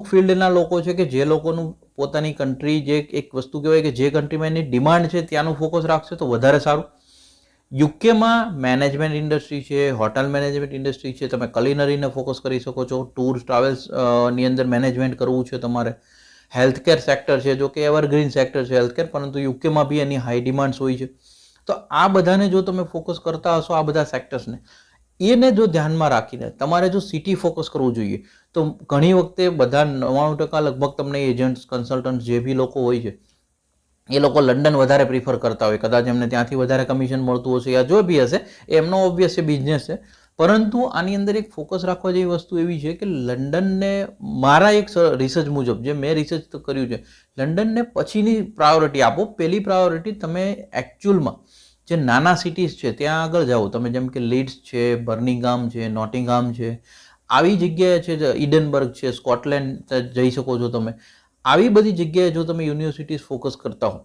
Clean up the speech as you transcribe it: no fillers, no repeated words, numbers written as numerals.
ફિલ્ડના લોકો છે કે જે લોકોનું પોતાની કન્ટ્રી જે એક વસ્તુ કહેવાય કે જે કન્ટ્રીમાં એની ડિમાન્ડ છે ત્યાંનું ફોકસ રાખશે તો વધારે સારું. યુકેમાં મેનેજમેન્ટ ઇન્ડસ્ટ્રી છે, હોટલ મેનેજમેન્ટ ઇન્ડસ્ટ્રી છે, તમે કલિનરીને ફોકસ કરી શકો છો, ટૂર ટ્રાવેલ્સની અંદર મેનેજમેન્ટ કરવું છે તમારે, હેલ્થકેર સેક્ટર છે, જો કે એવરગ્રીન સેક્ટર છે હેલ્થકેર, પરંતુ યુકેમાં બી એની હાઈ ડિમાન્ડ્સ હોય છે. તો આ બધાને જો તમે ફોકસ કરતા હશો, આ બધા સેક્ટર્સને, એને જો ધ્યાનમાં રાખીને તમારે જો સિટી ફોકસ કરવું જોઈએ તો ઘણી વખતે બધા 99% લગભગ તમને એજન્ટ્સ, કન્સલ્ટન્ટ જે બી લોકો હોય છે એ લોકો લંડન વધારે પ્રિફર કરતા હોય, કદાચ એમને ત્યાંથી વધારે કમિશન મળતું હશે યા જો બી હશે, એમનો ઓબ્વિયસ છે બિઝનેસ છે. પરંતુ આની અંદર એક ફોકસ રાખવા જેવી વસ્તુ એવી છે કે લંડનને, મારા એક રિસર્ચ મુજબ જે મેં રિસર્ચ કર્યું છે, લંડનને પછીની પ્રાયોરિટી આપો. પહેલી પ્રાયોરિટી તમે એકચ્યુઅલમાં જે નાના સિટીઝ છે ત્યાં આગળ જાઓ તમે, જેમ કે લીડ્સ છે, બર્મિંગહામ છે, નોટિંગહામ છે, આવી જગ્યાએ છે, ઇડનબર્ગ છે, સ્કોટલેન્ડ જઈ શકો છો તમે. આવી બધી જગ્યાએ જો તમે યુનિવર્સિટીઝ ફોકસ કરતા હો